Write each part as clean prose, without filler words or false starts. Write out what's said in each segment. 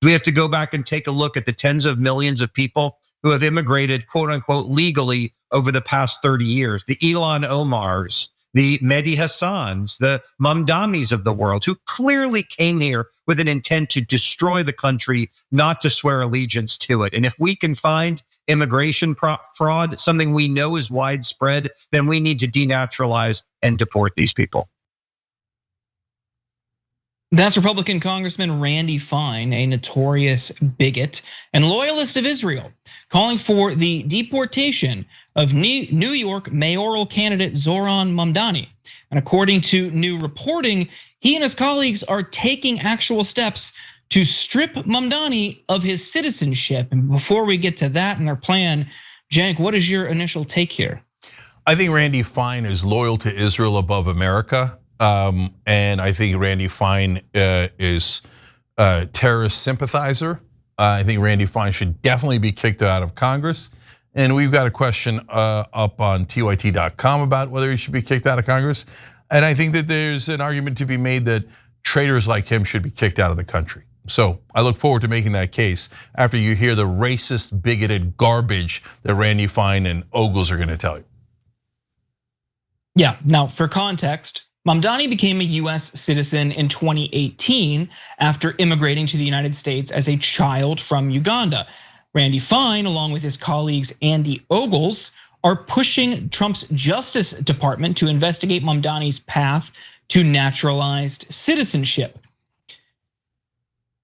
We have to go back and take a look at the tens of millions of people who have immigrated, quote unquote, legally over the past 30 years. The Ilan Omars, the Mehdi Hassans, the Mamdanis of the world, who clearly came here with an intent to destroy the country, not to swear allegiance to it. And if we can find immigration fraud, something we know is widespread, then we need to denaturalize and deport these people. That's Republican Congressman Randy Fine, a notorious bigot and loyalist of Israel, calling for the deportation of New York mayoral candidate Zohran Mamdani. And according to new reporting, he and his colleagues are taking actual steps to strip Mamdani of his citizenship. And before we get to that and their plan, Cenk, what is your initial take here? I think Randy Fine is loyal to Israel above America. And I think Randy Fine is a terrorist sympathizer. I think Randy Fine should definitely be kicked out of Congress. And we've got a question up on tyt.com about whether he should be kicked out of Congress. And I think that there's an argument to be made that traitors like him should be kicked out of the country. So I look forward to making that case after you hear the racist, bigoted garbage that Randy Fine and Ogles are gonna tell you. Yeah, now for context, Mamdani became a US citizen in 2018 after immigrating to the United States as a child from Uganda. Randy Fine, along with his colleagues Andy Ogles, are pushing Trump's Justice Department to investigate Mamdani's path to naturalized citizenship.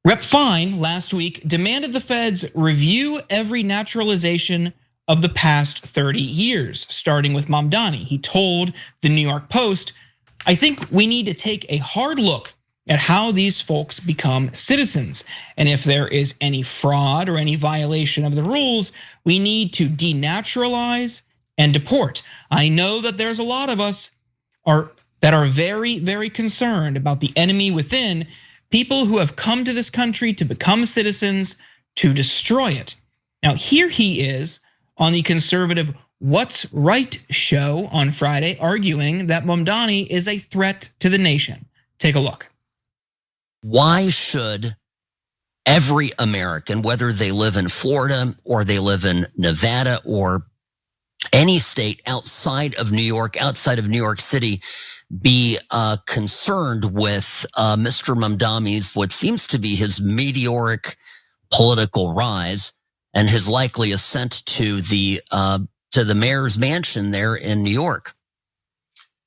Rep. Fine last week demanded the feds review every naturalization of the past 30 years, starting with Mamdani. He told the New York Post, "I think we need to take a hard look at how these folks become citizens. And if there is any fraud or any violation of the rules, we need to denaturalize and deport. I know that there's a lot of us that are very, very concerned about the enemy within, people who have come to this country to become citizens, to destroy it." Now, here he is on the conservative What's Right show on Friday, arguing that Mamdani is a threat to the nation. Take a look. Why should every American, whether they live in Florida or they live in Nevada or any state outside of New York City, be concerned with Mr. Mamdani's, what seems to be his meteoric political rise and his likely ascent to the mayor's mansion there in New York?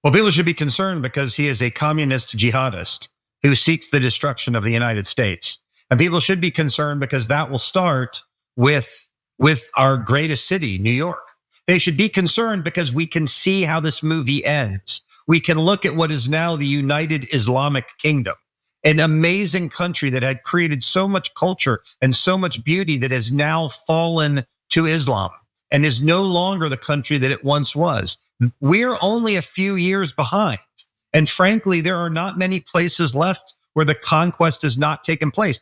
Well, people should be concerned because he is a communist jihadist who seeks the destruction of the United States. And people should be concerned because that will start with our greatest city, New York. They should be concerned because we can see how this movie ends. We can look at what is now the United Islamic Kingdom, an amazing country that had created so much culture and so much beauty that has now fallen to Islam and is no longer the country that it once was. We're only a few years behind. And frankly, there are not many places left where the conquest has not taken place.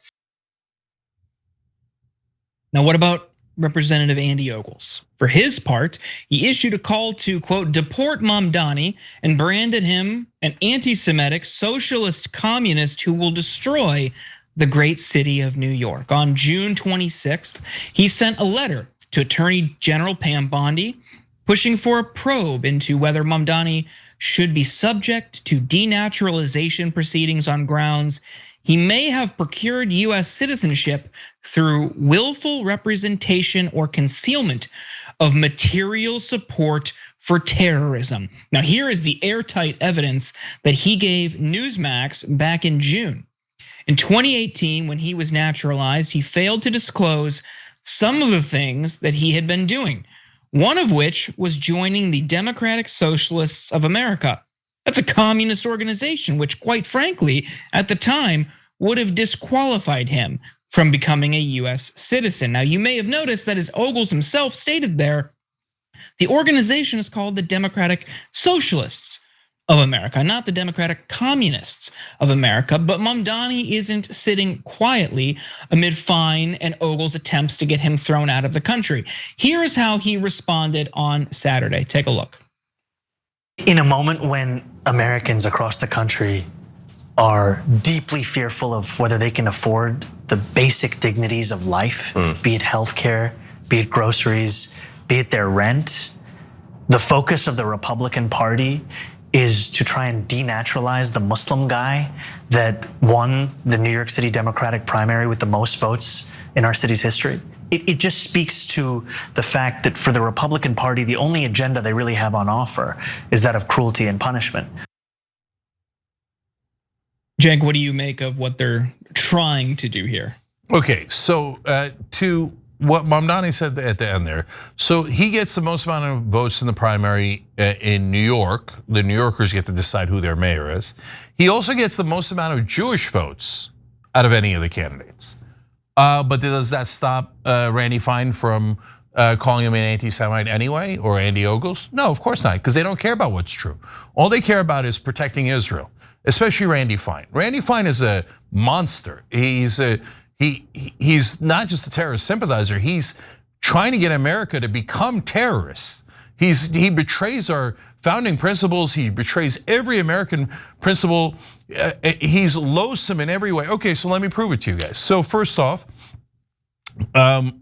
Now, what about Representative Andy Ogles? For his part, he issued a call to, quote, deport Mamdani and branded him an anti-Semitic socialist communist who will destroy the great city of New York. On June 26th, he sent a letter to Attorney General Pam Bondi pushing for a probe into whether Mamdani should be subject to denaturalization proceedings on grounds he may have procured US citizenship through willful representation or concealment of material support for terrorism. Now, here is the airtight evidence that he gave Newsmax back in June. In 2018, when he was naturalized, he failed to disclose some of the things that he had been doing, one of which was joining the Democratic Socialists of America. That's a communist organization, which quite frankly, at the time, would have disqualified him from becoming a US citizen. Now, you may have noticed that as Ogles himself stated there, the organization is called the Democratic Socialists of America, not the Democratic Communists of America. But Mamdani isn't sitting quietly amid Fine and Ogles' attempts to get him thrown out of the country. Here's how he responded on Saturday. Take a look. In a moment when Americans across the country are deeply fearful of whether they can afford the basic dignities of life, be it healthcare, be it groceries, be it their rent. The focus of the Republican Party is to try and denaturalize the Muslim guy that won the New York City Democratic primary with the most votes in our city's history. It just speaks to the fact that for the Republican Party, the only agenda they really have on offer is that of cruelty and punishment. Cenk, what do you make of what they're trying to do here? Okay, so to what Mamdani said at the end there, so he gets the most amount of votes in the primary in New York. The New Yorkers get to decide who their mayor is. He also gets the most amount of Jewish votes out of any of the candidates. But does that stop Randy Fine from calling him an anti-Semite anyway, or Andy Ogles? No, of course not, because they don't care about what's true. All they care about is protecting Israel, especially Randy Fine. Randy Fine is a monster. He's not just a terrorist sympathizer. He's trying to get America to become terrorists. He betrays our founding principles. He betrays every American principle. He's loathsome in every way. Okay, so let me prove it to you guys. So first off,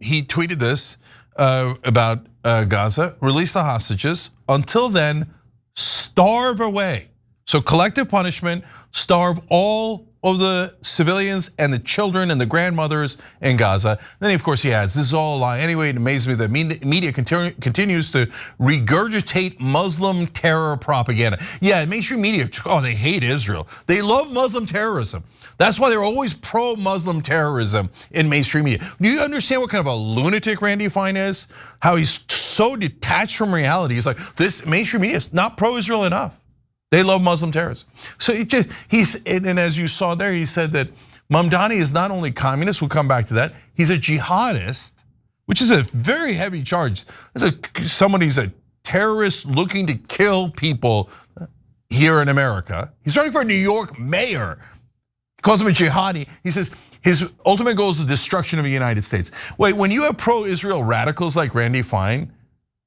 he tweeted this about Gaza: release the hostages. Until then, starve away. So collective punishment, starve all of the civilians and the children and the grandmothers in Gaza. Then of course he adds, this is all a lie. Anyway, it amazes me that media continues to regurgitate Muslim terror propaganda. Yeah, mainstream media, they hate Israel. They love Muslim terrorism. That's why they're always pro-Muslim terrorism in mainstream media. Do you understand what kind of a lunatic Randy Fine is? How he's so detached from reality. He's like, this mainstream media is not pro-Israel enough. They love Muslim terrorists. So and as you saw there, he said that Mamdani is not only communist, we'll come back to that, he's a jihadist, which is a very heavy charge. Somebody who's a terrorist looking to kill people here in America. He's running for New York mayor. He calls him a jihadi. He says his ultimate goal is the destruction of the United States. Wait, when you have pro-Israel radicals like Randy Fine,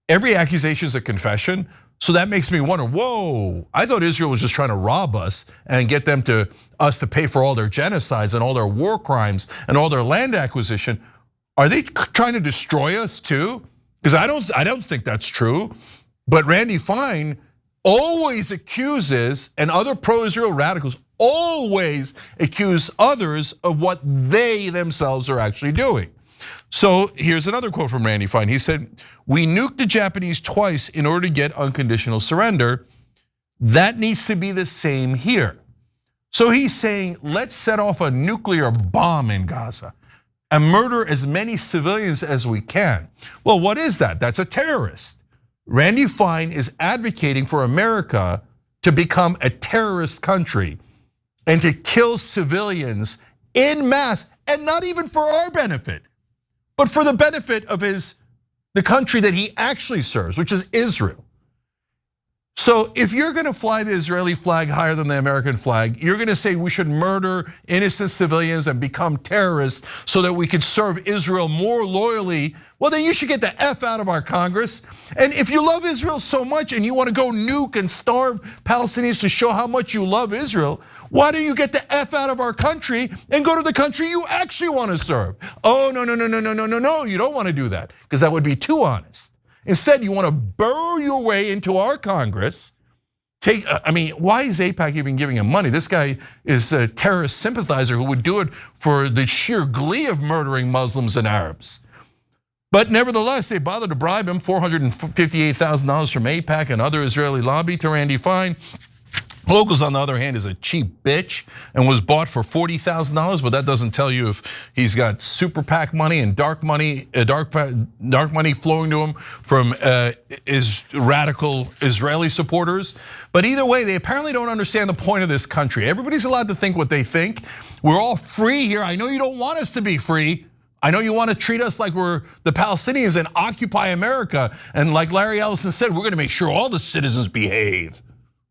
every accusation is a confession. So that makes me wonder, whoa, I thought Israel was just trying to rob us and get us to pay for all their genocides and all their war crimes and all their land acquisition. Are they trying to destroy us too? Because I don't think that's true. But Randy Fine always accuses, and other pro-Israel radicals always accuse others of what they themselves are actually doing. So here's another quote from Randy Fine. He said, "We nuked the Japanese twice in order to get unconditional surrender. That needs to be the same here." So he's saying, let's set off a nuclear bomb in Gaza and murder as many civilians as we can. Well, what is that? That's a terrorist. Randy Fine is advocating for America to become a terrorist country and to kill civilians en masse, and not even for our benefit, but for the benefit of the country that he actually serves, which is Israel. So if you're gonna fly the Israeli flag higher than the American flag, you're gonna say we should murder innocent civilians and become terrorists so that we could serve Israel more loyally, well then you should get the F out of our Congress. And if you love Israel so much and you wanna go nuke and starve Palestinians to show how much you love Israel, why don't you get the F out of our country and go to the country you actually want to serve? Oh, no, you don't want to do that, because that would be too honest. Instead, you want to burrow your way into our Congress. Why is AIPAC even giving him money? This guy is a terrorist sympathizer who would do it for the sheer glee of murdering Muslims and Arabs. But nevertheless, they bothered to bribe him $458,000 from AIPAC and other Israeli lobby to Randy Fine. Ogles, on the other hand, is a cheap bitch and was bought for $40,000, but that doesn't tell you if he's got super PAC money and dark money flowing to him from radical Israeli supporters. But either way, they apparently don't understand the point of this country. Everybody's allowed to think what they think. We're all free here. I know you don't want us to be free. I know you want to treat us like we're the Palestinians and occupy America. And like Larry Ellison said, we're gonna make sure all the citizens behave.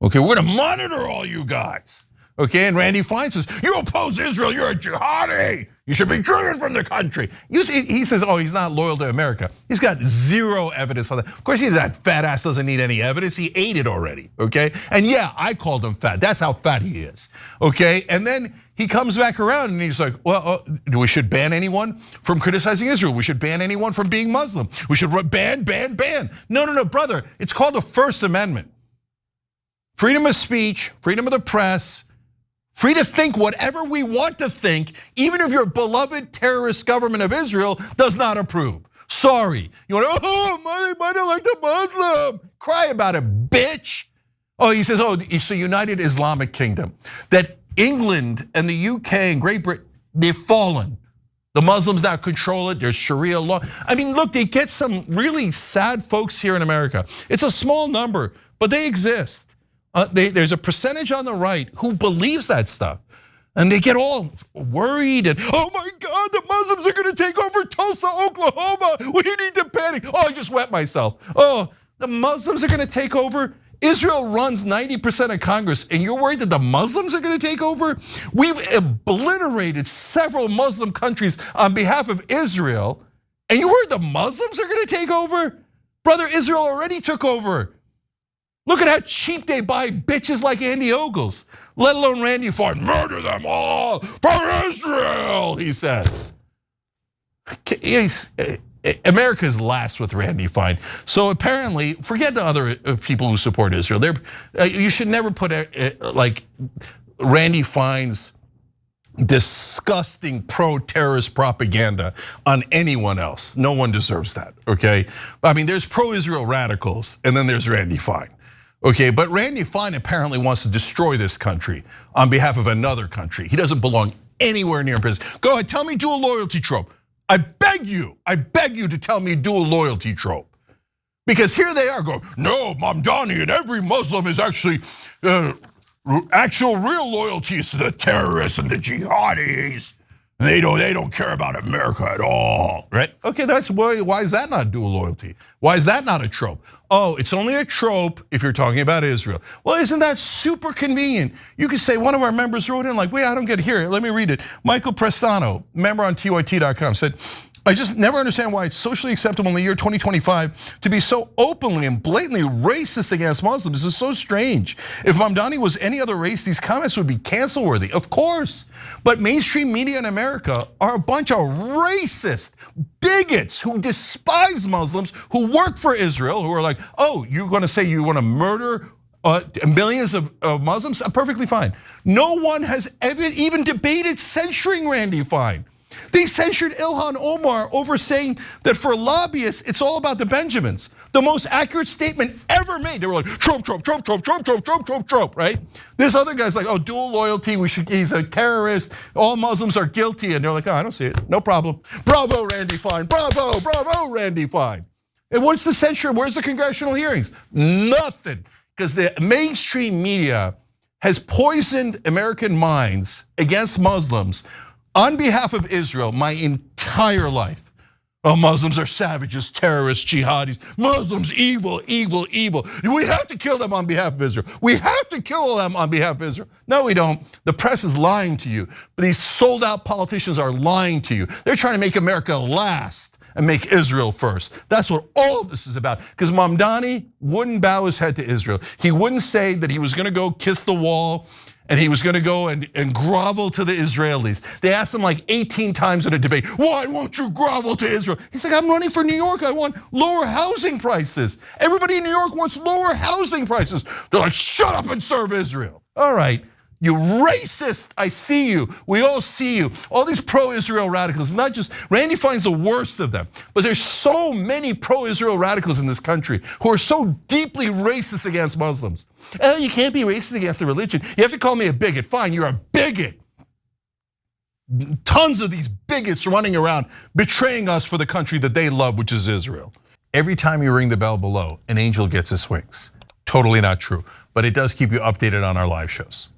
Okay, we're gonna monitor all you guys. Okay, and Randy Fine says, you oppose Israel, you're a jihadi. You should be driven from the country. He says, oh, he's not loyal to America. He's got zero evidence on that. Of course, that fat ass doesn't need any evidence. He ate it already, okay? And yeah, I called him fat. That's how fat he is, okay? And then he comes back around and he's like, well, we should ban anyone from criticizing Israel. We should ban anyone from being Muslim. We should ban. No, brother. It's called the First Amendment. Freedom of speech, freedom of the press, free to think whatever we want to think, even if your beloved terrorist government of Israel does not approve. Sorry. You want to, I don't like the Muslim. Cry about it, bitch. Oh, he says, it's a united Islamic kingdom. That England and the UK and Great Britain, they've fallen. The Muslims now control it, there's Sharia law. I mean, look, they get some really sad folks here in America. It's a small number, but they exist. There's a percentage on the right who believes that stuff. And they get all worried and, oh my God, the Muslims are gonna take over Tulsa, Oklahoma. We need to panic. Oh, I just wet myself. Oh, the Muslims are gonna take over. Israel runs 90% of Congress, and you're worried that the Muslims are gonna take over? We've obliterated several Muslim countries on behalf of Israel, and you're worried the Muslims are gonna take over? Brother, Israel already took over. Look at how cheap they buy bitches like Andy Ogles, let alone Randy Fine. Murder them all for Israel, he says. America's last with Randy Fine. So apparently, forget the other people who support Israel. You should never put like Randy Fine's disgusting pro-terrorist propaganda on anyone else. No one deserves that, okay? I mean, there's pro-Israel radicals, and then there's Randy Fine. Okay, but Randy Fine apparently wants to destroy this country on behalf of another country. He doesn't belong anywhere near prison. Go ahead, tell me dual loyalty trope. I beg you to tell me dual loyalty trope. Because here they are going, no, Mamdani and every Muslim is actually actual real loyalties to the terrorists and the jihadis. And they don't care about America at all, right? Okay, that's why is that not dual loyalty? Why is that not a trope? Oh, it's only a trope if you're talking about Israel. Well, isn't that super convenient? You could say one of our members wrote in like, wait, I don't get it. Here, let me read it. Michael Prestano, member on TYT.com, said, I just never understand why it's socially acceptable in the year 2025 to be so openly and blatantly racist against Muslims. This is so strange. If Mamdani was any other race, these comments would be cancel worthy, of course. But mainstream media in America are a bunch of racist bigots who despise Muslims, who work for Israel, who are like, oh, you're gonna say you wanna murder millions of Muslims? Perfectly fine. No one has ever even debated censuring Randy Fine. They censured Ilhan Omar over saying that for lobbyists, it's all about the Benjamins. The most accurate statement ever made. They were like, Trump, right? This other guy's like, oh, dual loyalty, he's a terrorist, all Muslims are guilty. And they're like, oh, I don't see it, no problem. Bravo, Randy Fine, bravo, Randy Fine. And what's the censure? Where's the congressional hearings? Nothing, because the mainstream media has poisoned American minds against Muslims on behalf of Israel my entire life. Oh, Muslims are savages, terrorists, jihadis. Muslims, evil. We have to kill them on behalf of Israel. We have to kill them on behalf of Israel. No, we don't. The press is lying to you. But these sold out politicians are lying to you. They're trying to make America last and make Israel first. That's what all of this is about. Because Mamdani wouldn't bow his head to Israel. He wouldn't say that he was gonna go kiss the wall and he was gonna go and grovel to the Israelis. They asked him like 18 times in a debate, why won't you grovel to Israel? He's like, I'm running for New York, I want lower housing prices. Everybody in New York wants lower housing prices. They're like, shut up and serve Israel. All right, you racist, I see you. We all see you. All these pro-Israel radicals, not just, Randy Fine's the worst of them, but there's so many pro-Israel radicals in this country who are so deeply racist against Muslims. Oh, you can't be racist against a religion. You have to call me a bigot. Fine, you're a bigot. Tons of these bigots running around betraying us for the country that they love, which is Israel. Every time you ring the bell below, an angel gets his wings. Totally not true, but it does keep you updated on our live shows.